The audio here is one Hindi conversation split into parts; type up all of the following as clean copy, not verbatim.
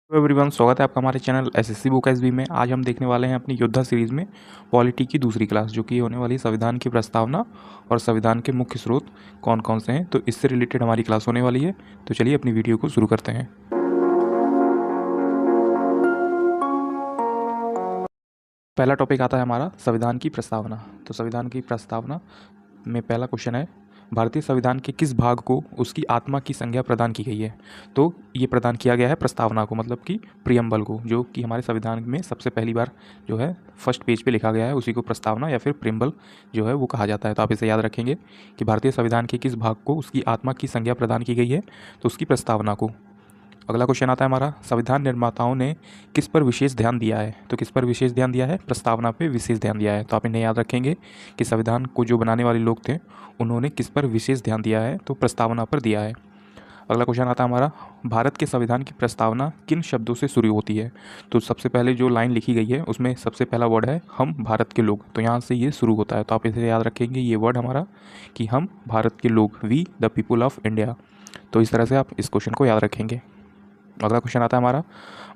हेलो एवरीवन, स्वागत है आपका हमारे चैनल एसएससी बुक एसबी में। आज हम देखने वाले हैं अपनी योद्धा सीरीज़ में पॉलिटी की दूसरी क्लास, जो कि होने वाली संविधान की प्रस्तावना और संविधान के मुख्य स्रोत कौन कौन से हैं। तो इससे रिलेटेड हमारी क्लास होने वाली है। तो चलिए अपनी वीडियो को शुरू करते हैं। पहला टॉपिक आता है हमारा संविधान की प्रस्तावना। तो संविधान की प्रस्तावना में पहला क्वेश्चन है, भारतीय संविधान के किस भाग को उसकी आत्मा की संज्ञा प्रदान की गई है। तो ये प्रदान किया गया है प्रस्तावना को, मतलब कि प्रियम्बल को, जो कि हमारे संविधान में सबसे पहली बार जो है फर्स्ट पेज पे लिखा गया है, उसी को प्रस्तावना या फिर प्रियम्बल जो है वो कहा जाता है। तो आप इसे याद रखेंगे कि भारतीय संविधान के किस भाग को उसकी आत्मा की संज्ञा प्रदान की गई है, तो उसकी प्रस्तावना को। अगला क्वेश्चन आता है हमारा, संविधान निर्माताओं ने किस पर विशेष ध्यान दिया है। तो किस पर विशेष ध्यान दिया है, प्रस्तावना पे विशेष ध्यान दिया है। तो आप इन्हें याद रखेंगे कि संविधान को जो बनाने वाले लोग थे उन्होंने किस पर विशेष ध्यान दिया है, तो प्रस्तावना पर दिया है। अगला क्वेश्चन आता है हमारा, भारत के संविधान की प्रस्तावना किन शब्दों से शुरू होती है। तो सबसे पहले जो लाइन लिखी गई है उसमें सबसे पहला वर्ड है हम भारत के लोग, तो यहाँ से ये शुरू होता है। तो आप इसे याद रखेंगे, ये वर्ड हमारा कि हम भारत के लोग, we the people of India. तो इस तरह से आप इस क्वेश्चन को याद रखेंगे। अगला क्वेश्चन आता है हमारा,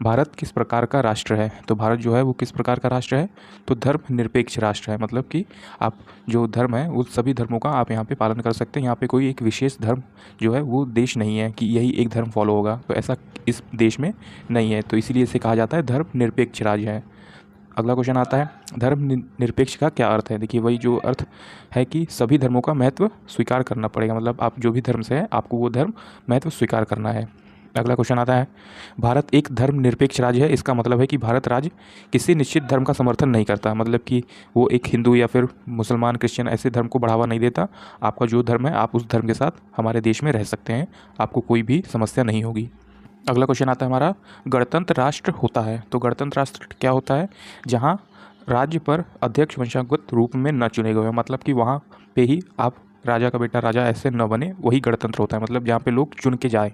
भारत किस प्रकार का राष्ट्र है। तो भारत जो है वो किस प्रकार का राष्ट्र है, तो धर्मनिरपेक्ष राष्ट्र है। मतलब कि आप जो धर्म है उस सभी धर्मों का आप यहाँ पे पालन कर सकते हैं। यहाँ पे कोई एक विशेष धर्म जो है वो देश नहीं है कि यही एक धर्म फॉलो होगा, तो ऐसा इस देश में नहीं है। तो इसीलिए इसे कहा जाता है धर्मनिरपेक्ष राज्य है। अगला क्वेश्चन आता है, धर्मनिरपेक्ष का क्या अर्थ है। देखिए, वही जो अर्थ है कि सभी धर्मों का महत्व स्वीकार करना पड़ेगा, मतलब आप जो भी धर्म से है आपको वो धर्म महत्व स्वीकार करना है। अगला क्वेश्चन आता है, भारत एक धर्मनिरपेक्ष राज्य है, इसका मतलब है कि भारत राज्य किसी निश्चित धर्म का समर्थन नहीं करता। मतलब कि वो एक हिंदू या फिर मुसलमान, क्रिश्चियन ऐसे धर्म को बढ़ावा नहीं देता। आपका जो धर्म है आप उस धर्म के साथ हमारे देश में रह सकते हैं, आपको कोई भी समस्या नहीं होगी। अगला क्वेश्चन आता है हमारा, गणतंत्र राष्ट्र होता है। तो गणतंत्र राष्ट्र क्या होता है, जहाँ राज्य पर अध्यक्ष वंशागत रूप में न चुने गए, मतलब कि वहाँ पे ही आप राजा का बेटा राजा ऐसे न बने, वही गणतंत्र होता है। मतलब जहाँ पे लोग चुन के जाए,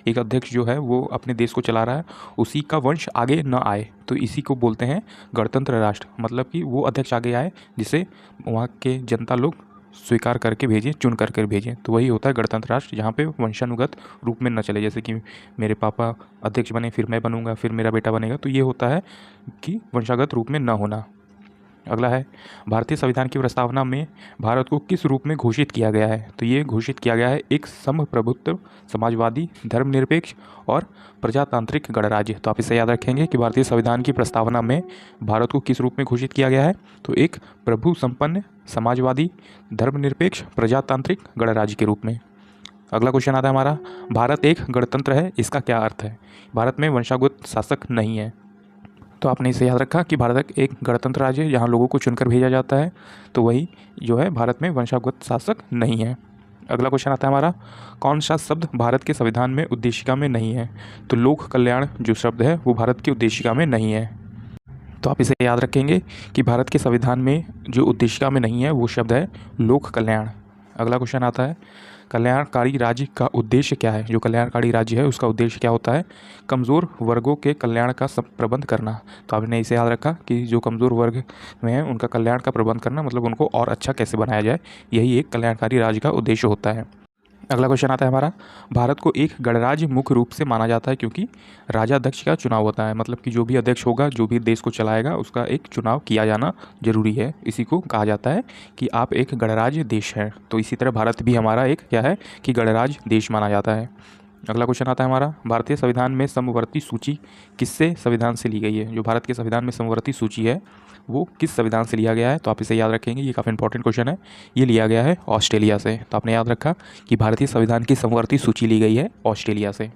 एक अध्यक्ष जो है वो अपने देश को चला रहा है, उसी का वंश आगे न आए, तो इसी को बोलते हैं गणतंत्र राष्ट्र। मतलब कि वो अध्यक्ष आगे आए जिसे वहाँ के जनता लोग स्वीकार करके भेजें, चुन करके भेजें, तो वही होता है गणतंत्र राष्ट्र, जहाँ पे वंशानुगत रूप में न चले। जैसे कि मेरे पापा अध्यक्ष बने, फिर मैं बनूंगा, फिर मेरा बेटा बनेगा, तो ये होता है कि वंशागत रूप में न होना। अगला है, भारतीय संविधान की प्रस्तावना में भारत को किस रूप में घोषित किया गया है। तो ये घोषित किया गया है एक संप्रभुत्व, समाजवादी, धर्मनिरपेक्ष और प्रजातांत्रिक गणराज्य। तो आप इसे याद रखेंगे कि भारतीय संविधान की प्रस्तावना में भारत को किस रूप में घोषित किया गया है, तो एक प्रभु संपन्न, समाजवादी, धर्मनिरपेक्ष, प्रजातांत्रिक गणराज्य के रूप में। अगला क्वेश्चन आता है हमारा, भारत एक गणतंत्र है, इसका क्या अर्थ है। भारत में वंशागत शासक नहीं है। तो आपने इसे याद रखा कि भारत एक गणतंत्र राज्य है जहाँ लोगों को चुनकर भेजा जाता है, तो वही जो है भारत में वंशागत शासक नहीं है। अगला क्वेश्चन आता है हमारा, कौन सा शब्द भारत के संविधान में उद्देशिका में नहीं है। तो लोक कल्याण जो शब्द है वो भारत की उद्देशिका में नहीं है। तो आप इसे याद रखेंगे कि भारत के संविधान में जो उद्देशिका में नहीं है वो शब्द है लोक कल्याण। अगला क्वेश्चन आता है, कल्याणकारी राज्य का उद्देश्य क्या है। जो कल्याणकारी राज्य है उसका उद्देश्य क्या होता है, कमज़ोर वर्गों के कल्याण का सब प्रबंध करना। तो आपने इसे याद रखा कि जो कमज़ोर वर्ग में है उनका कल्याण का प्रबंध करना, मतलब उनको और अच्छा कैसे बनाया जाए, यही एक कल्याणकारी राज्य का उद्देश्य होता है। अगला क्वेश्चन आता है हमारा, भारत को एक गणराज्य मुख्य रूप से माना जाता है क्योंकि राजाध्यक्ष का चुनाव होता है। मतलब कि जो भी अध्यक्ष होगा, जो भी देश को चलाएगा, उसका एक चुनाव किया जाना जरूरी है। इसी को कहा जाता है कि आप एक गणराज्य देश है। तो इसी तरह भारत भी हमारा एक क्या है कि गणराज्य देश माना जाता है। अगला क्वेश्चन आता है हमारा, भारतीय संविधान में समवर्ती सूची किससे संविधान से ली गई है। जो भारत के संविधान में समवर्ती सूची है वो किस संविधान से लिया गया है। तो आप इसे याद रखेंगे, ये काफ़ी इंपॉर्टेंट क्वेश्चन है। ये लिया गया है ऑस्ट्रेलिया से। तो आपने याद रखा कि भारतीय संविधान की समवर्ती सूची ली गई है ऑस्ट्रेलिया से।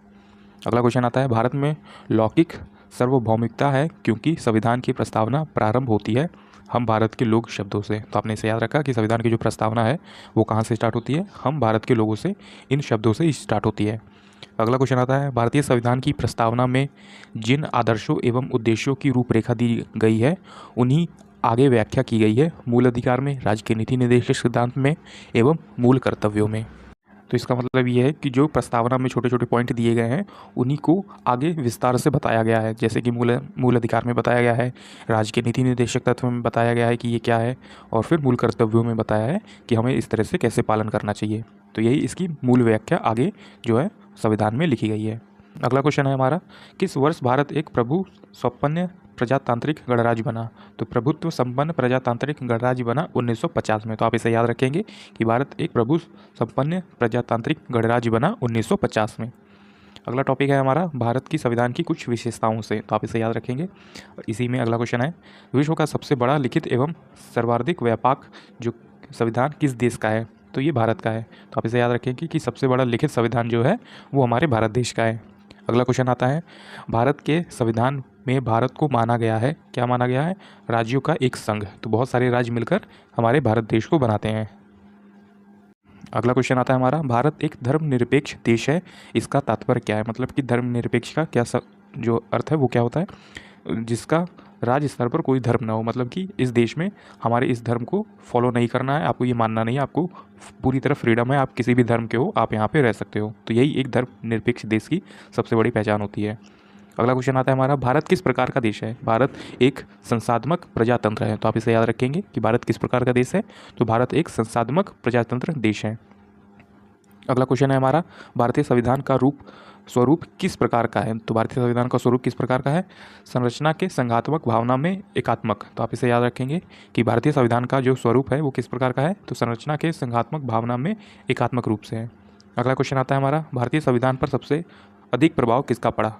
अगला क्वेश्चन आता है, भारत में लौकिक सार्वभौमिकता है क्योंकि संविधान की प्रस्तावना प्रारंभ होती है हम भारत के लोग शब्दों से। तो आपने इसे याद रखा कि संविधान की जो प्रस्तावना है वो कहाँ से स्टार्ट होती है, हम भारत के लोगों से, इन शब्दों से स्टार्ट होती है। अगला क्वेश्चन आता है, भारतीय संविधान की प्रस्तावना में जिन आदर्शों एवं उद्देश्यों की रूपरेखा दी गई है उन्हीं आगे व्याख्या की गई है मूल अधिकार में, राज्य के नीति निर्देशक सिद्धांत में एवं मूल कर्तव्यों में। तो इसका मतलब ये है कि जो प्रस्तावना में छोटे छोटे पॉइंट दिए गए हैं उन्हीं को आगे विस्तार से बताया गया है। जैसे कि मूल अधिकार में बताया गया है, राज्य के नीति निर्देशक तत्व में बताया गया है कि ये क्या है, और फिर मूल कर्तव्यों में बताया है कि हमें इस तरह से कैसे पालन करना चाहिए। तो यही इसकी मूल व्याख्या आगे जो है संविधान में लिखी गई है। अगला क्वेश्चन है हमारा, किस वर्ष भारत एक प्रभु संपन्न प्रजातांत्रिक गणराज्य बना? तो प्रभुत्व संपन्न प्रजातांत्रिक गणराज्य बना 1950 में। तो आप इसे याद रखेंगे कि भारत एक प्रभु संपन्न प्रजातांत्रिक गणराज्य बना 1950 में। अगला टॉपिक है हमारा, भारत की संविधान की कुछ विशेषताओं से। तो आप इसे याद रखेंगे। इसी में अगला क्वेश्चन है, विश्व का सबसे बड़ा लिखित एवं सर्वाधिक व्यापक जो संविधान किस देश का है? तो ये भारत का है। तो आप इसे याद रखेंगे कि सबसे बड़ा लिखित संविधान जो है वो हमारे भारत देश का है। अगला क्वेश्चन आता है, भारत के संविधान में भारत को माना गया है, क्या माना गया है? राज्यों का एक संघ। तो बहुत सारे राज्य मिलकर हमारे भारत देश को बनाते हैं। अगला क्वेश्चन आता है हमारा, भारत एक धर्मनिरपेक्ष देश है, इसका तात्पर्य क्या है? मतलब कि धर्मनिरपेक्ष का क्या जो अर्थ है वो क्या होता है? जिसका राज्य स्तर पर कोई धर्म ना हो, मतलब कि इस देश में हमारे इस धर्म को फॉलो नहीं करना है, आपको ये मानना नहीं है, आपको पूरी तरह फ्रीडम है, आप किसी भी धर्म के हो, आप यहाँ पे रह सकते हो। तो यही एक धर्मनिरपेक्ष देश की सबसे बड़ी पहचान होती है। अगला क्वेश्चन आता है हमारा, भारत किस प्रकार का देश है? भारत एक संसाधमक प्रजातंत्र है। तो आप इसे याद रखेंगे कि भारत किस प्रकार का देश है? तो भारत एक संसाधमक प्रजातंत्र देश है। अगला क्वेश्चन है हमारा, भारतीय संविधान का स्वरूप किस प्रकार का है? तो भारतीय संविधान का स्वरूप किस प्रकार का है? संरचना के संघात्मक, भावना में एकात्मक। तो आप इसे याद रखेंगे कि भारतीय संविधान का जो स्वरूप है वो किस प्रकार का है? तो संरचना के संघात्मक, भावना में एकात्मक रूप से है। अगला क्वेश्चन आता है हमारा, भारतीय संविधान पर सबसे अधिक प्रभाव किसका पड़ा?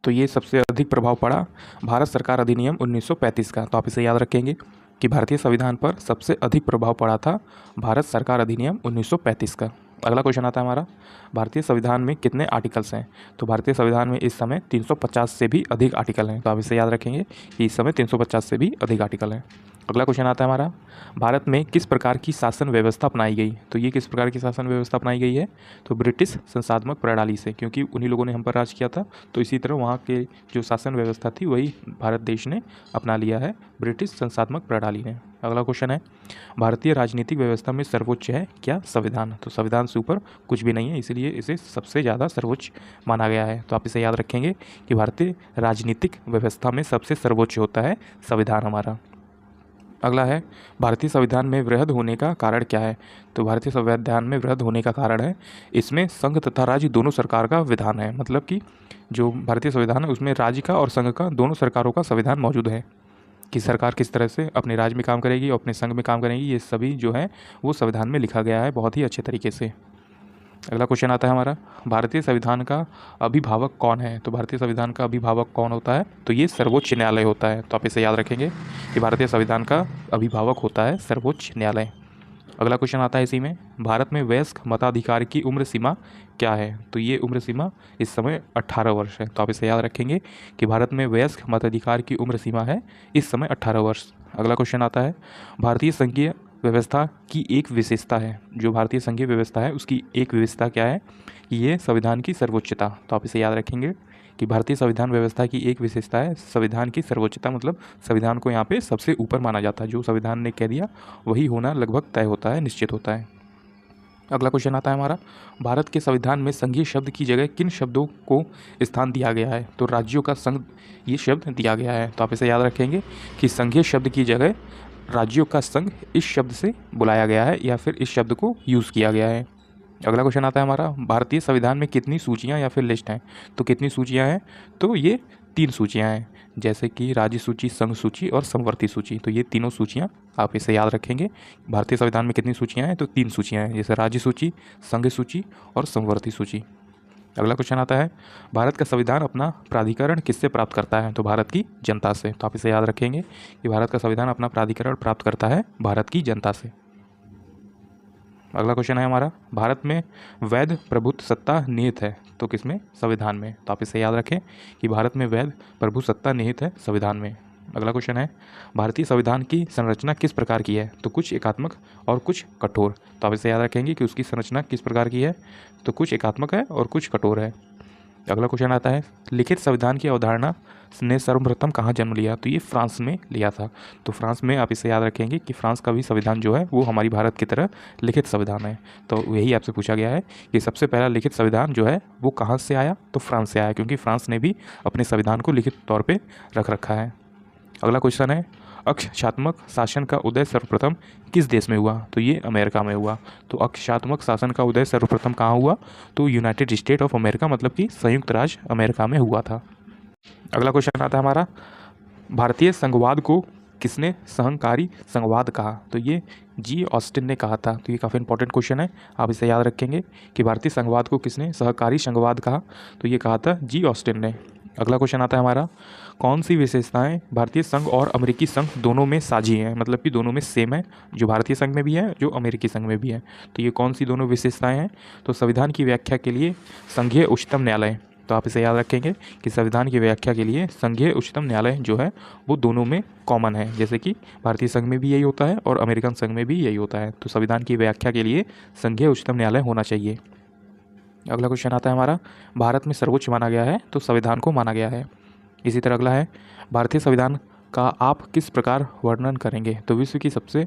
तो ये सबसे अधिक प्रभाव पड़ा भारत सरकार अधिनियम 1935 का। तो आप इसे याद रखेंगे कि भारतीय संविधान पर सबसे अधिक प्रभाव पड़ा था भारत सरकार अधिनियम 1935 का। अगला क्वेश्चन आता है हमारा, भारतीय संविधान में कितने आर्टिकल्स हैं? तो भारतीय संविधान में इस समय 350 से भी अधिक आर्टिकल हैं। तो आप इसे याद रखेंगे कि इस समय 350 से भी अधिक आर्टिकल हैं। अगला क्वेश्चन आता है हमारा, भारत में किस प्रकार की शासन व्यवस्था अपनाई गई? तो ये किस प्रकार की शासन व्यवस्था अपनाई गई है? तो ब्रिटिश संसाधमक प्रणाली से, क्योंकि उन्हीं लोगों ने हम पर राज किया था, तो इसी तरह वहाँ के जो शासन व्यवस्था थी वही भारत देश ने अपना लिया है, ब्रिटिश संसाधमक प्रणाली ने। अगला क्वेश्चन है, भारतीय राजनीतिक व्यवस्था में सर्वोच्च है क्या? संविधान। तो संविधान से ऊपर कुछ भी नहीं है, इसलिए इसे सबसे ज़्यादा सर्वोच्च माना गया है। तो आप इसे याद रखेंगे कि भारतीय राजनीतिक व्यवस्था में सबसे सर्वोच्च होता है संविधान हमारा। अगला है, भारतीय संविधान में वृहद होने का कारण क्या है? तो भारतीय संविधान में वृहद होने का कारण है इसमें संघ तथा राज्य दोनों सरकार का विधान है। मतलब कि जो भारतीय संविधान है उसमें राज्य का और संघ का, दोनों सरकारों का संविधान मौजूद है कि सरकार किस तरह से अपने राज्य में काम करेगी और अपने संघ में काम करेगी, ये सभी जो है वो संविधान में लिखा गया है बहुत ही अच्छे तरीके से। अगला क्वेश्चन आता है हमारा, भारतीय संविधान का अभिभावक कौन है? तो भारतीय संविधान का अभिभावक कौन होता है? तो ये सर्वोच्च न्यायालय होता है। तो आप इसे याद रखेंगे कि भारतीय संविधान का अभिभावक होता है सर्वोच्च न्यायालय। अगला क्वेश्चन आता है इसी में, भारत में वयस्क मताधिकार की उम्र सीमा क्या है? तो ये उम्र सीमा इस समय 18 वर्ष है। तो आप इसे याद रखेंगे कि भारत में वयस्क मताधिकार की उम्र सीमा है इस समय 18 वर्ष। अगला क्वेश्चन आता है, भारतीय संघीय व्यवस्था की एक विशेषता है, जो भारतीय संघीय व्यवस्था है उसकी एक विशेषता क्या है? कि ये संविधान की सर्वोच्चता। तो आप इसे याद रखेंगे कि भारतीय संविधान व्यवस्था की एक विशेषता है संविधान की सर्वोच्चता, मतलब संविधान को यहाँ पे सबसे ऊपर माना जाता है, जो संविधान ने कह दिया वही होना लगभग तय होता है, निश्चित होता है। अगला क्वेश्चन आता है हमारा, भारत के संविधान में संघीय शब्द की जगह किन शब्दों को स्थान दिया गया है? तो राज्यों का संघ ये शब्द दिया गया है। तो आप इसे याद रखेंगे कि संघीय शब्द की जगह राज्यों का संघ इस शब्द से बुलाया गया है या फिर इस शब्द को यूज़ किया गया है। अगला क्वेश्चन आता है हमारा, भारतीय संविधान में कितनी सूचियां या फिर लिस्ट हैं? तो कितनी सूचियां हैं? तो ये 3 सूचियां हैं, जैसे कि राज्य सूची, संघ सूची और समवर्ती सूची। तो ये तीनों सूचियां आप इसे याद रखेंगे। भारतीय संविधान में कितनी सूचियां हैं? तो 3 सूचियां हैं, जैसे राज्य सूची, संघ सूची और समवर्ती सूची। अगला क्वेश्चन आता है, भारत का संविधान अपना प्राधिकरण किससे प्राप्त करता है? तो भारत की जनता से। तो आप इसे याद रखेंगे कि भारत का संविधान अपना प्राधिकरण प्राप्त करता है भारत की जनता से। अगला क्वेश्चन है हमारा, भारत में वैध प्रभुत्व सत्ता निहित है, तो किसमें? संविधान में। तो आप इसे याद रखें कि भारत में वैध प्रभु सत्ता निहित है संविधान में। अगला क्वेश्चन है, भारतीय संविधान की संरचना किस प्रकार की है? तो कुछ एकात्मक और कुछ कठोर। तो आप इसे याद रखेंगे कि उसकी संरचना किस प्रकार की है? तो कुछ एकात्मक है और कुछ कठोर है। अगला क्वेश्चन आता है, लिखित संविधान की अवधारणा ने सर्वप्रथम कहाँ जन्म लिया? तो ये फ्रांस में लिया था। तो फ्रांस में आप इसे याद रखेंगे कि फ्रांस का भी संविधान जो है वो हमारी भारत की तरह लिखित संविधान है। तो यही आपसे पूछा गया है कि सबसे पहला लिखित संविधान जो है वो कहाँ से आया? तो फ्रांस से आया, क्योंकि फ्रांस ने भी अपने संविधान को लिखित तौर पर रख रखा है। अगला क्वेश्चन है, अक्षात्मक शासन का उदय सर्वप्रथम किस देश में हुआ? तो ये अमेरिका में हुआ। तो अक्षात्मक शासन का उदय सर्वप्रथम कहाँ हुआ? तो यूनाइटेड स्टेट ऑफ अमेरिका, मतलब कि संयुक्त राज्य अमेरिका में हुआ था। अगला क्वेश्चन आता है हमारा, भारतीय संघवाद को किसने सहकारी संघवाद कहा? तो ये जी ऑस्टिन ने कहा था। तो ये काफ़ी इंपॉर्टेंट क्वेश्चन है, आप इसे याद रखेंगे कि भारतीय संघवाद को किसने सहकारी संघवाद कहा? तो ये कहा था जी ऑस्टिन ने। अगला क्वेश्चन आता है हमारा, कौन सी विशेषताएं भारतीय संघ और अमेरिकी संघ दोनों में साझी हैं, मतलब कि दोनों में सेम है, जो भारतीय संघ में भी है जो अमेरिकी संघ में भी है। तो ये कौन सी दोनों विशेषताएं हैं? तो संविधान की व्याख्या के लिए संघीय उच्चतम न्यायालय, तो आप इसे याद रखेंगे कि संविधान की व्याख्या के लिए संघीय उच्चतम न्यायालय जो है वो दोनों में कॉमन है, जैसे कि भारतीय संघ में भी यही होता है और अमेरिकन संघ में भी यही होता है। तो संविधान की व्याख्या के लिए संघीय उच्चतम न्यायालय होना चाहिए। अगला क्वेश्चन आता है हमारा, भारत में सर्वोच्च माना गया है तो संविधान को माना गया है। इसी तरह अगला है, भारतीय संविधान का आप किस प्रकार वर्णन करेंगे? तो विश्व की सबसे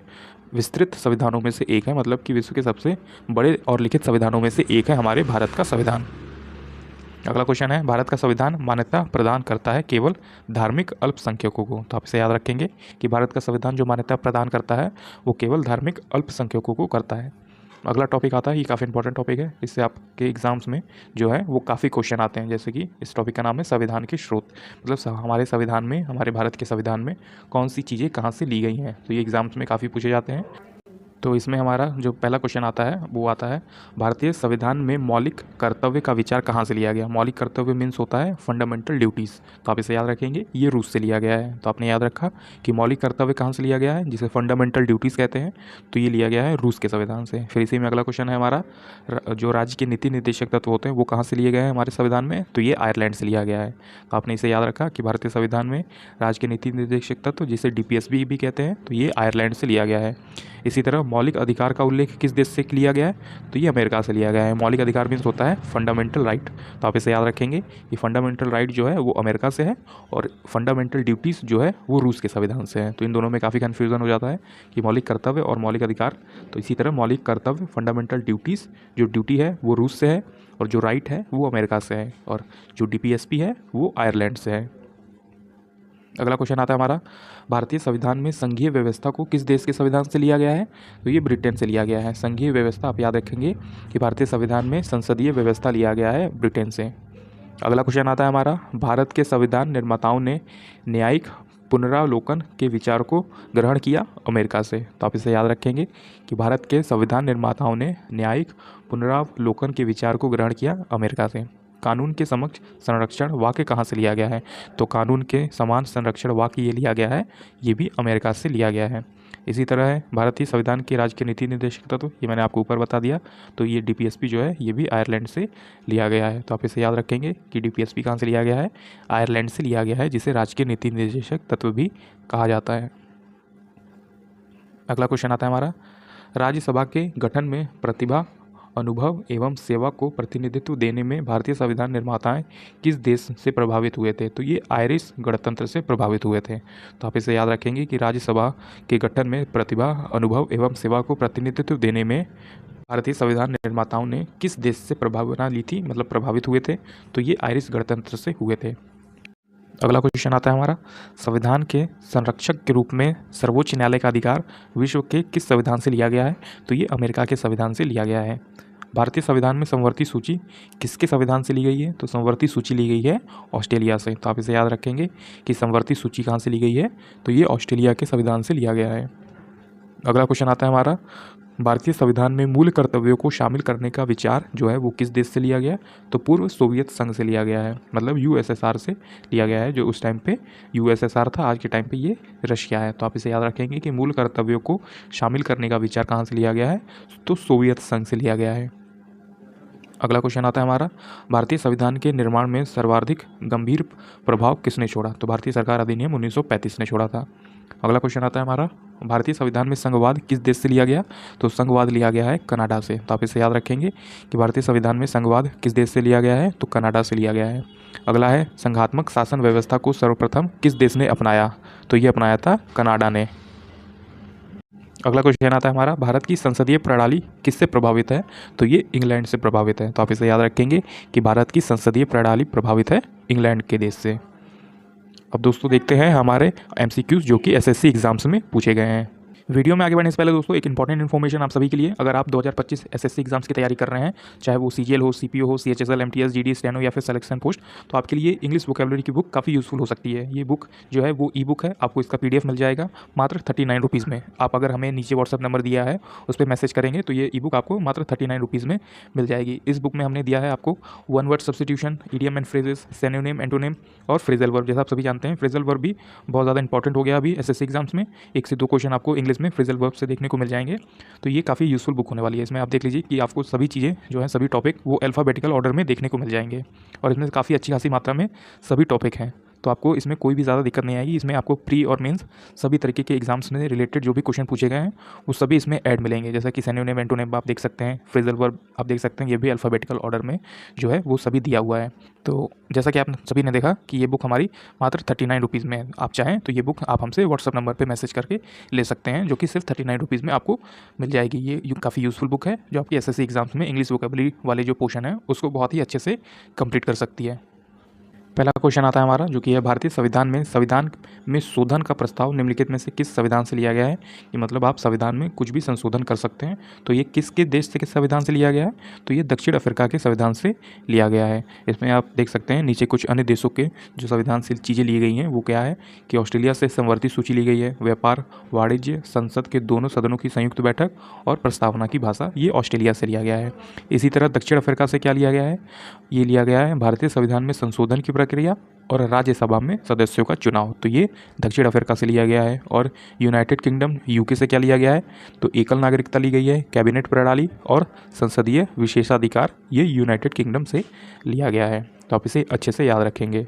विस्तृत संविधानों में से एक है, मतलब कि विश्व के सबसे बड़े और लिखित संविधानों में से एक है हमारे भारत का संविधान। अगला क्वेश्चन है, भारत का संविधान मान्यता प्रदान करता है केवल धार्मिक अल्पसंख्यकों को? तो आप इसे याद रखेंगे कि भारत का संविधान जो मान्यता प्रदान करता है वो केवल धार्मिक अल्पसंख्यकों को करता है। अगला टॉपिक आता है, ये काफ़ी इंपॉर्टेंट टॉपिक है, इससे आपके एग्जाम्स में जो है वो काफ़ी क्वेश्चन आते हैं। जैसे कि इस टॉपिक का नाम है संविधान के स्रोत, मतलब हमारे संविधान में, हमारे भारत के संविधान में कौन सी चीज़ें कहाँ से ली गई हैं। तो ये एग्जाम्स में काफ़ी पूछे जाते हैं। तो इसमें हमारा जो पहला क्वेश्चन आता है वो आता है, भारतीय संविधान में मौलिक कर्तव्य का विचार कहाँ से लिया गया? मौलिक कर्तव्य मीन्स होता है फंडामेंटल ड्यूटीज़, तो आप इसे याद रखेंगे, ये रूस से लिया गया है। तो आपने याद रखा कि मौलिक कर्तव्य कहाँ से लिया गया है, जिसे फंडामेंटल ड्यूटीज़ कहते हैं, तो ये लिया गया है रूस के संविधान से। फिर इसी में अगला क्वेश्चन है हमारा, जो राज्य के नीति निर्देशक तत्व होते हैं वो कहाँ से लिए गए हैं हमारे संविधान में? तो ये आयरलैंड से लिया गया है। तो आपने इसे याद रखा कि भारतीय संविधान में राज्य के नीति निर्देशक तत्व, जिसे DPSB भी कहते हैं, तो ये आयरलैंड से लिया गया है। इसी तरह मौलिक अधिकार का उल्लेख किस देश से लिया गया है? तो ये अमेरिका से लिया गया है। मौलिक अधिकार मीन्स होता है फंडामेंटल राइट, तो आप इसे याद रखेंगे कि फंडामेंटल राइट जो है वो अमेरिका से है और फंडामेंटल ड्यूटीज़ जो है वो रूस के संविधान से है। तो इन दोनों में काफ़ी कन्फ्यूज़न हो जाता है कि मौलिक कर्तव्य और मौलिक अधिकार। तो इसी तरह मौलिक कर्तव्य फंडामेंटल ड्यूटीज़, जो ड्यूटी है वो रूस से है और जो राइट है वो अमेरिका से है, और जो DPSP है वो आयरलैंड से है। अगला क्वेश्चन आता है हमारा, भारतीय संविधान में संघीय व्यवस्था को किस देश के संविधान से लिया गया है? तो ये ब्रिटेन से लिया गया है। संघीय व्यवस्था आप याद रखेंगे कि भारतीय संविधान में संसदीय व्यवस्था लिया गया है ब्रिटेन से। अगला क्वेश्चन आता है हमारा, भारत के संविधान निर्माताओं ने न्यायिक पुनरावलोकन के विचार को ग्रहण किया अमेरिका से। तो आप इसे याद रखेंगे कि भारत के संविधान निर्माताओं ने न्यायिक पुनरावलोकन के विचार को ग्रहण किया अमेरिका से। कानून के समक्ष संरक्षण वाक्य कहाँ से लिया गया है? तो कानून के समान संरक्षण वाक्य ये लिया गया है, ये भी अमेरिका से लिया गया है। इसी तरह है भारतीय संविधान के राज्य के नीति निर्देशक तत्व, ये मैंने आपको ऊपर बता दिया, तो ये DPSP जो है ये भी आयरलैंड से लिया गया है। तो आप इसे याद रखेंगे कि DPSP कहाँ से लिया गया है? आयरलैंड से लिया गया है, जिसे राज्य के नीति निर्देशक तत्व भी कहा जाता है। अगला क्वेश्चन आता है हमारा, राज्यसभा के गठन में प्रतिभा, अनुभव एवं सेवा को प्रतिनिधित्व देने में भारतीय संविधान निर्माताएं किस देश से प्रभावित हुए थे? तो ये आयरिश गणतंत्र से प्रभावित हुए थे। तो आप इसे याद रखेंगे कि राज्यसभा के गठन में प्रतिभा, अनुभव एवं सेवा को प्रतिनिधित्व देने में भारतीय संविधान निर्माताओं ने किस देश से प्रभावना ली थी, मतलब प्रभावित हुए थे? तो ये आयरिश गणतंत्र से हुए थे। अगला क्वेश्चन आता है हमारा, संविधान के संरक्षक के रूप में सर्वोच्च न्यायालय का अधिकार विश्व के किस संविधान से लिया गया है? तो ये अमेरिका के संविधान से लिया गया है। भारतीय संविधान में समवर्ती सूची किसके संविधान से ली गई है? तो समवर्ती सूची ली गई है ऑस्ट्रेलिया से। तो आप इसे याद रखेंगे कि समवर्ती सूची कहाँ से ली गई है? तो ये ऑस्ट्रेलिया के संविधान से लिया गया है। अगला क्वेश्चन आता है हमारा, भारतीय संविधान में मूल कर्तव्यों को शामिल करने का विचार जो है वो किस देश से लिया गया? तो पूर्व सोवियत संघ से लिया गया है, मतलब USSR से लिया गया है। जो उस टाइम पे USSR था, आज के टाइम पे ये रशिया है। तो आप इसे याद रखेंगे कि मूल कर्तव्यों को शामिल करने का विचार कहाँ से लिया गया है? तो सोवियत संघ से लिया गया है। अगला क्वेश्चन आता है हमारा, भारतीय संविधान के निर्माण में सर्वाधिक गंभीर प्रभाव किसने छोड़ा? तो भारतीय सरकार अधिनियम 1935 ने छोड़ा था। अगला क्वेश्चन आता है हमारा, भारतीय संविधान में संघवाद किस देश से लिया गया? तो संघवाद लिया गया है कनाडा से। तो आप इसे याद रखेंगे कि भारतीय संविधान में संघवाद किस देश से लिया गया है? तो कनाडा से लिया गया है। अगला है, संघात्मक शासन व्यवस्था को सर्वप्रथम किस देश ने अपनाया? तो ये अपनाया था कनाडा ने। अगला क्वेश्चन आता है हमारा, भारत की संसदीय प्रणाली किससे प्रभावित है? तो ये इंग्लैंड से प्रभावित है। तो आप इसे याद रखेंगे कि भारत की संसदीय प्रणाली प्रभावित है इंग्लैंड के देश से। अब दोस्तों देखते हैं हमारे एमसीक्यूज़ जो कि एसएससी एग्जाम्स में पूछे गए हैं। वीडियो में आगे बढ़ने से पहले दोस्तों एक इंपॉर्टेंट इन्फॉर्मेशन आप सभी के लिए, अगर आप 2025 एसएससी एग्जाम्स की तैयारी कर रहे हैं, चाहे वो सीजीएल हो, सीपीओ हो, सीएचएसएल, एमटीएस, जीडी, स्टेनो या फिर सिलेक्शन पोस्ट, तो आपके लिए इंग्लिश वोकेबलरी की बुक काफ़ी यूज़फुल हो सकती है। ये बुक जो है वो ई बुक है, आपको इसका पीडीएफ मिल जाएगा मात्र 39 रुपीज़ में। आप अगर हमें नीचे व्हाट्सअप नंबर दिया है उस पर मैसेज करेंगे तो ये ई बुक आपको मात्र 39 रुपीज़ में मिल जाएगी। इस बुक में हमने दिया है आपको one word substitution, idiom and phrases, synonym, antonym और फ्रेजल वर्ब। जैसा आप सभी जानते हैं फ्रेजल वर्ब भी बहुत ज़्यादा इंपॉर्टेंट हो गया अभी एसएससी एग्जाम्स में। 1 से 2 क्वेश्चन आपको इंग्लिश में फ्रेजल वर्ब से देखने को मिल जाएंगे, तो ये काफ़ी यूज़फुल बुक होने वाली है। इसमें आप देख लीजिए कि आपको सभी चीज़ें जो है, सभी टॉपिक वो अल्फ़ाबेटिकल ऑर्डर में देखने को मिल जाएंगे और इसमें काफ़ी अच्छी खासी मात्रा में सभी टॉपिक हैं, तो आपको इसमें कोई भी ज़्यादा दिक्कत नहीं आएगी। इसमें आपको प्री और मेंस सभी तरीके के एग्जाम्स में रिलेटेड जो भी क्वेश्चन पूछे गए हैं वो सभी इसमें ऐड मिलेंगे। जैसा कि सिनोनिम, एंटोनिम आप देख सकते हैं, फ्रेजल वर्ब आप देख सकते हैं, ये भी अल्फ़ाबेटिकल ऑर्डर में जो है वो सभी दिया हुआ है। तो जैसा कि आप सभी ने देखा कि ये बुक हमारी मात्र 39 रुपीज़ में है। आप चाहें तो ये बुक आप हमसे व्हाट्सअप नंबर पर मैसेज करके ले सकते हैं, जो कि सिर्फ 39 रुपीज़ में आपको मिल जाएगी। ये काफ़ी यूज़फुल बुक है जो आपकी एसएससी एग्जाम्स में इंग्लिश वोकेबलरी वाले जो पोर्शन है उसको बहुत ही अच्छे से कंप्लीट कर सकती है। पहला क्वेश्चन आता है हमारा जो कि है भारतीय संविधान में शोधन का प्रस्ताव निम्नलिखित में से किस संविधान से लिया गया है। कि मतलब आप संविधान में कुछ भी संशोधन कर सकते हैं, तो ये किसके देश से, किस संविधान से लिया गया है, तो ये दक्षिण अफ्रीका के संविधान से लिया गया है। इसमें आप देख सकते हैं नीचे कुछ अन्य देशों के जो संविधान से चीज़ें ली गई हैं वो क्या है कि ऑस्ट्रेलिया से समवर्ती सूची ली गई है, व्यापार, वाणिज्य, संसद के दोनों सदनों की संयुक्त बैठक और प्रस्तावना की भाषा, ये ऑस्ट्रेलिया से लिया गया है। इसी तरह दक्षिण अफ्रीका से क्या लिया गया है, ये लिया गया है भारतीय संविधान में संशोधन की प्रक्रिया और राज्यसभा में सदस्यों का चुनाव, तो ये दक्षिण अफ्रीका से लिया गया है। और यूनाइटेड किंगडम यूके से क्या लिया गया है, तो एकल नागरिकता ली गई है, कैबिनेट प्रणाली और संसदीय विशेषाधिकार, ये यूनाइटेड किंगडम से लिया गया है। तो आप इसे अच्छे से याद रखेंगे।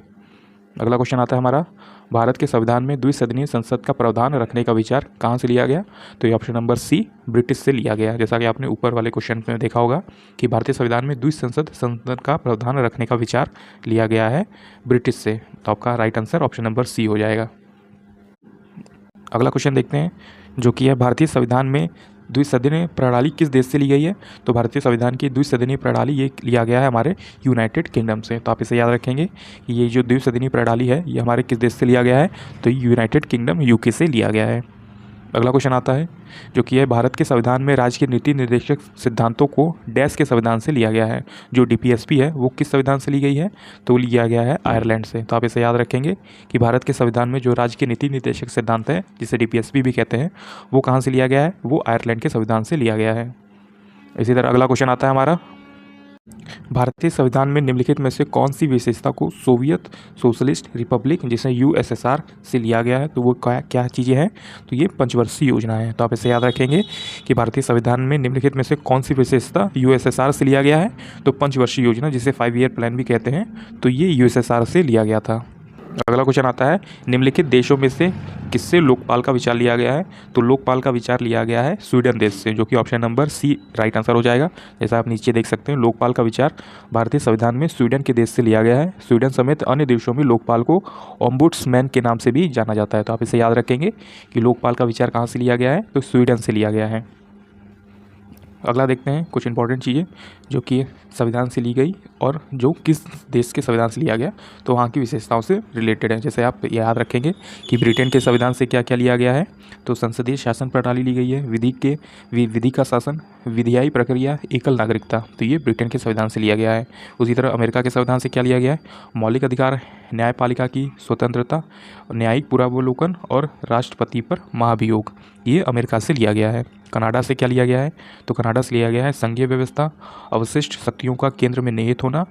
अगला क्वेश्चन आता है हमारा, भारत के संविधान में द्विसदनीय संसद का प्रावधान रखने का विचार कहाँ से लिया गया, तो ये ऑप्शन नंबर सी ब्रिटिश से लिया गया। जैसा कि आपने ऊपर वाले क्वेश्चन में देखा होगा कि भारतीय संविधान में संसद का प्रावधान रखने का विचार लिया गया है ब्रिटिश से, तो आपका right answer option number C हो जाएगा। अगला क्वेश्चन देखते हैं जो कि है भारतीय संविधान में द्विसदनीय प्रणाली किस देश से ली गई है, तो भारतीय संविधान की द्विसदनीय प्रणाली ये लिया गया है हमारे यूनाइटेड किंगडम से। तो आप इसे याद रखेंगे कि ये जो द्विसदनीय प्रणाली है ये हमारे किस देश से लिया गया है, तो यूनाइटेड किंगडम यूके से लिया गया है। अगला क्वेश्चन आता है जो कि है भारत के संविधान में राज्य के नीति निर्देशक सिद्धांतों को डैश के संविधान से लिया गया है। जो डीपीएसपी है वो किस संविधान से ली गई है, तो लिया गया है आयरलैंड से। तो आप इसे याद रखेंगे कि भारत के संविधान में जो राज्य के नीति निर्देशक सिद्धांत है जिसे डीपीएसपी भी कहते हैं वो कहाँ से लिया गया है, वो आयरलैंड के संविधान से लिया गया है। इसी तरह अगला क्वेश्चन आता है हमारा, भारतीय संविधान में निम्नलिखित में से कौन सी विशेषता को सोवियत सोशलिस्ट रिपब्लिक जिसे यूएसएसआर से लिया गया है, तो वो क्या चीज़ें हैं, तो ये पंचवर्षीय योजना है। तो आप इसे याद रखेंगे कि भारतीय संविधान में निम्नलिखित में से कौन सी विशेषता यूएसएसआर से लिया गया है, तो पंचवर्षीय योजना जिसे 5 ईयर प्लान भी कहते हैं, तो ये यूएसएसआर से लिया गया था। अगला क्वेश्चन आता है, निम्नलिखित देशों में से किससे लोकपाल का विचार लिया गया है, तो लोकपाल का विचार लिया गया है स्वीडन देश से, जो कि option number C right answer हो जाएगा। जैसा आप नीचे देख सकते हैं लोकपाल का विचार भारतीय संविधान में स्वीडन के देश से लिया गया है। स्वीडन समेत अन्य देशों में लोकपाल को ओम्बुड्समैन के नाम से भी जाना जाता है। तो आप इसे याद रखेंगे कि लोकपाल का विचार कहाँ से लिया गया है, तो स्वीडन से लिया गया है। अगला देखते हैं कुछ इंपॉर्टेंट चीज़ें जो कि संविधान से ली गई और जो किस देश के संविधान से लिया गया, तो वहाँ की विशेषताओं से रिलेटेड है। जैसे आप याद रखेंगे कि ब्रिटेन के संविधान से क्या क्या लिया गया है, तो संसदीय शासन प्रणाली ली गई है, विधि का शासन, विधियाई प्रक्रिया, एकल नागरिकता, तो ये ब्रिटेन के संविधान से लिया गया है। उसी तरह अमेरिका के संविधान से क्या लिया गया है, मौलिक अधिकार, न्यायपालिका की स्वतंत्रता, न्यायिक पुनरावलोकन और राष्ट्रपति पर महाभियोग, ये अमेरिका से लिया गया है। कनाडा से क्या लिया गया है, तो कनाडा से लिया गया है संघीय व्यवस्था, अवशिष्ट शक्तियों का केंद्र में निहित होना,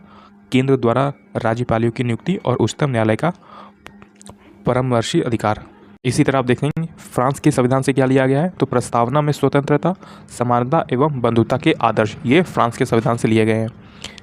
केंद्र द्वारा राज्यपालों की नियुक्ति और उच्चतम न्यायालय का परामर्शी अधिकार। इसी तरह आप देखेंगे फ्रांस के संविधान से क्या लिया गया है, तो प्रस्तावना में स्वतंत्रता, समानता एवं बंधुता के आदर्श, ये फ्रांस के संविधान से लिए गए हैं।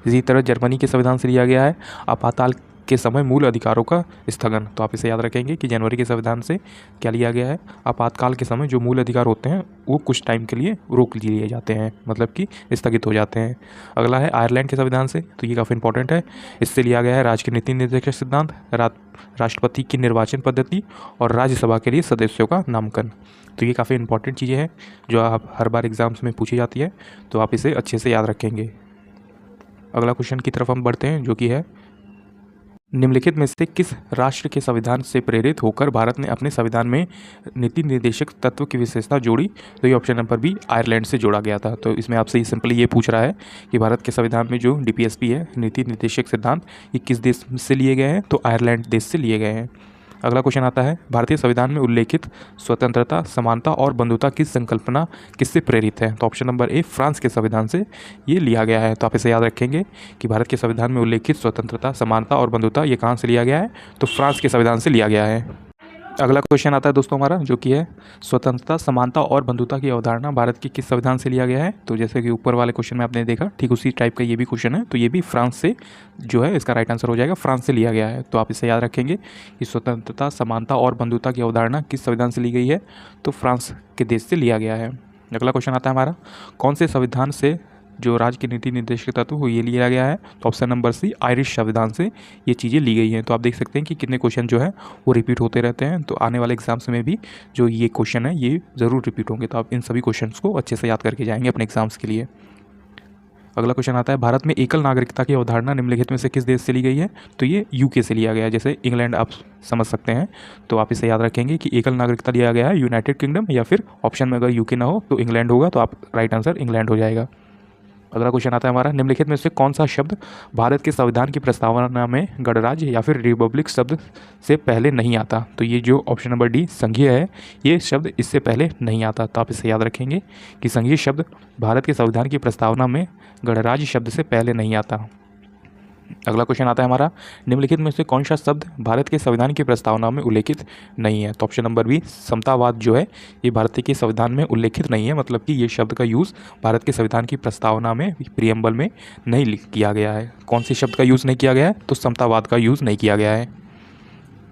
इसी तरह जर्मनी के संविधान से लिया गया है आपातकाल के समय मूल अधिकारों का स्थगन। तो आप इसे याद रखेंगे कि जनवरी के संविधान से क्या लिया गया है, आपातकाल के समय जो मूल अधिकार होते हैं वो कुछ टाइम के लिए रोक लिए जाते हैं, मतलब कि स्थगित हो जाते हैं। अगला है आयरलैंड के संविधान से, तो ये काफ़ी इंपॉर्टेंट है। इससे लिया गया है राज्य के नीति निर्देशक सिद्धांत, राष्ट्रपति की निर्वाचन पद्धति और राज्यसभा के लिए सदस्यों का नामांकन। तो ये काफ़ी इंपॉर्टेंट चीज़ें हैं जो आप हर बार एग्जाम्स में पूछी जाती है, तो आप इसे अच्छे से याद रखेंगे। अगला क्वेश्चन की तरफ हम बढ़ते हैं जो कि है निम्नलिखित में से किस राष्ट्र के संविधान से प्रेरित होकर भारत ने अपने संविधान में नीति निर्देशक तत्व की विशेषता जोड़ी? तो ये ऑप्शन नंबर बी, आयरलैंड से जोड़ा गया था। तो इसमें आपसे सिंपली ये पूछ रहा है कि भारत के संविधान में जो डीपीएसपी है, नीति निर्देशक सिद्धांत, ये किस देश से लिए गए हैं? तो आयरलैंड देश से लिए गए हैं। अगला क्वेश्चन आता है, भारतीय संविधान में उल्लेखित स्वतंत्रता, समानता और बंधुता की संकल्पना किससे प्रेरित है? तो ऑप्शन नंबर ए, फ्रांस के संविधान से ये लिया गया है। तो आप इसे याद रखेंगे कि भारत के संविधान में उल्लेखित स्वतंत्रता, समानता और बंधुता ये कहाँ से लिया गया है? तो फ्रांस के संविधान से लिया गया है। अगला क्वेश्चन आता है दोस्तों हमारा, जो कि है स्वतंत्रता, समानता और बंधुता की अवधारणा भारत के किस संविधान से लिया गया है? तो जैसे कि ऊपर वाले क्वेश्चन में आपने देखा, ठीक उसी टाइप का ये भी क्वेश्चन है। तो ये भी फ्रांस से जो है, इसका राइट आंसर हो जाएगा, फ्रांस से लिया गया है। तो आप इसे याद रखेंगे कि स्वतंत्रता, समानता और बंधुता की अवधारणा किस संविधान से ली गई है? तो फ्रांस के देश से लिया गया है। अगला क्वेश्चन आता है हमारा, कौन से संविधान से जो राज्य के नीति निर्देशक तत्व हो ये लिया गया है? तो ऑप्शन नंबर सी, आयरिश संविधान से ये चीज़ें ली गई हैं। तो आप देख सकते हैं कि कितने क्वेश्चन जो है वो रिपीट होते रहते हैं। तो आने वाले एग्जाम्स में भी जो ये क्वेश्चन है ये ज़रूर रिपीट होंगे। तो आप इन सभी क्वेश्चंस को अच्छे से याद करके जाएंगे अपने एग्जाम्स के लिए। अगला क्वेश्चन आता है, भारत में एकल नागरिकता की अवधारणा निम्नलिखित में से किस देश से ली गई है? तो ये यूके से लिया गया है। जैसे इंग्लैंड आप समझ सकते हैं। तो आप इसे याद रखेंगे कि एकल नागरिकता लिया गया है यूनाइटेड किंगडम, या फिर ऑप्शन में अगर यूके ना हो तो इंग्लैंड होगा। तो आप राइट आंसर इंग्लैंड हो जाएगा। अगला क्वेश्चन आता है हमारा, निम्नलिखित में से कौन सा शब्द भारत के संविधान की प्रस्तावना में गणराज्य या फिर रिपब्लिक शब्द से पहले नहीं आता? तो ये जो ऑप्शन नंबर डी, संघीय है, ये शब्द इससे पहले नहीं आता। तो आप इसे याद रखेंगे कि संघीय शब्द भारत के संविधान की प्रस्तावना में गणराज्य शब्द से पहले नहीं आता। अगला क्वेश्चन आता है हमारा, निम्नलिखित में से कौन सा शब्द भारत के संविधान की प्रस्तावना में उल्लेखित नहीं है? तो ऑप्शन नंबर बी, समतावाद जो है ये भारत के संविधान में उल्लेखित नहीं है। मतलब कि ये शब्द का यूज़ भारत के संविधान की प्रस्तावना में, प्रियम्बल में नहीं किया गया है। कौन से शब्द का यूज़ नहीं किया गया है? तो समतावाद का यूज़ नहीं किया गया है।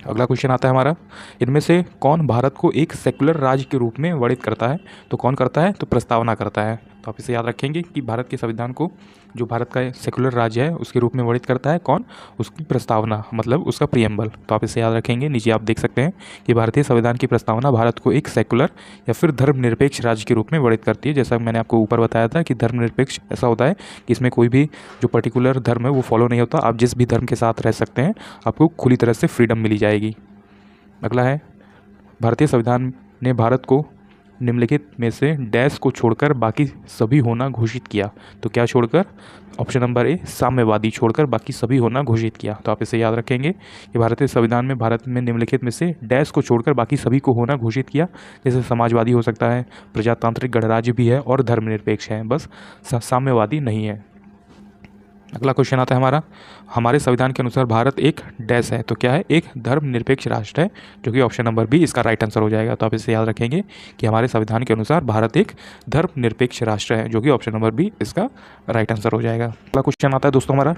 अगला क्वेश्चन आता है हमारा, इनमें से कौन भारत को एक सेकुलर राज्य के रूप में वर्णित करता है? तो कौन करता है? तो प्रस्तावना करता है। तो आप इसे याद रखेंगे कि भारत के संविधान को जो भारत का सेकुलर राज्य है उसके रूप में वर्णित करता है कौन? उसकी प्रस्तावना, मतलब उसका प्रियम्बल। तो आप इसे याद रखेंगे। नीचे आप देख सकते हैं कि भारतीय संविधान की प्रस्तावना भारत को एक सेकुलर या फिर धर्मनिरपेक्ष राज्य के रूप में वर्णित करती है। जैसा मैंने आपको ऊपर बताया था कि धर्मनिरपेक्ष ऐसा होता है कि इसमें कोई भी जो पर्टिकुलर धर्म है वो फॉलो नहीं होता। आप जिस भी धर्म के साथ रह सकते हैं, आपको खुली तरह से फ्रीडम मिली जाएगी। अगला है, भारतीय संविधान ने भारत को निम्नलिखित में से डैश को छोड़कर बाकी सभी होना घोषित किया। तो क्या छोड़कर? ऑप्शन नंबर ए, साम्यवादी छोड़कर बाकी सभी होना घोषित किया। तो आप इसे याद रखेंगे कि भारतीय संविधान में भारत में निम्नलिखित में से डैश को छोड़कर बाकी सभी को होना घोषित किया। जैसे समाजवादी हो सकता है, प्रजातांत्रिक गणराज्य भी है और धर्मनिरपेक्ष है, बस साम्यवादी नहीं है। अगला क्वेश्चन आता है हमारा, हमारे संविधान के अनुसार भारत एक डैश है। तो क्या है? एक धर्मनिरपेक्ष राष्ट्र है, जो कि ऑप्शन नंबर बी इसका राइट आंसर हो जाएगा। तो आप इसे याद रखेंगे कि हमारे संविधान के अनुसार भारत एक धर्मनिरपेक्ष राष्ट्र है, जो कि ऑप्शन नंबर बी इसका राइट आंसर हो जाएगा। अगला क्वेश्चन आता है दोस्तों हमारा,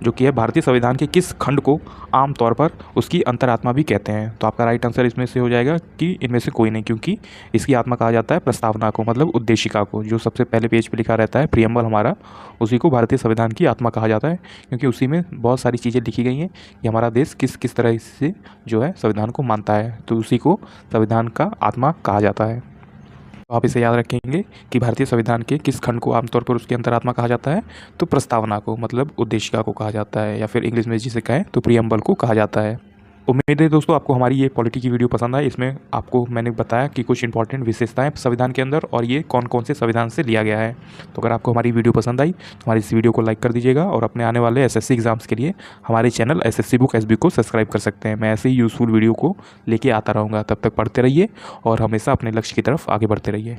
जो कि है भारतीय संविधान के किस खंड को आमतौर पर उसकी अंतरात्मा भी कहते हैं? तो आपका राइट आंसर इसमें से हो जाएगा कि इनमें से कोई नहीं, क्योंकि इसकी आत्मा कहा जाता है प्रस्तावना को, मतलब उद्देशिका को, जो सबसे पहले पेज पे लिखा रहता है प्रियम्बल हमारा, उसी को भारतीय संविधान की आत्मा कहा जाता है। क्योंकि उसी में बहुत सारी चीज़ें लिखी गई हैं कि हमारा देश किस किस तरह से जो है संविधान को मानता है, तो उसी को संविधान का आत्मा कहा जाता है। तो आप इसे याद रखेंगे कि भारतीय संविधान के किस खंड को आमतौर पर उसकी अंतरात्मा कहा जाता है? तो प्रस्तावना को, मतलब उद्देशिका को कहा जाता है, या फिर इंग्लिश में जिसे कहें तो प्रियम्बल को कहा जाता है। उम्मीद है दोस्तों आपको हमारी ये पॉलिटी की वीडियो पसंद आए। इसमें आपको मैंने बताया कि कुछ इंपॉर्टेंट विशेषताएं संविधान के अंदर, और ये कौन कौन से संविधान से लिया गया है। तो अगर आपको हमारी वीडियो पसंद आई तो हमारी इस वीडियो को लाइक कर दीजिएगा, और अपने आने वाले एसएससी एग्जाम्स के लिए हमारे चैनल एसएससी बुक एसबी को सब्सक्राइब कर सकते हैं। मैं ऐसे ही यूज़फुल वीडियो को लेके आता रहूँगा। तब तक पढ़ते रहिए और हमेशा अपने लक्ष्य की तरफ आगे बढ़ते रहिए।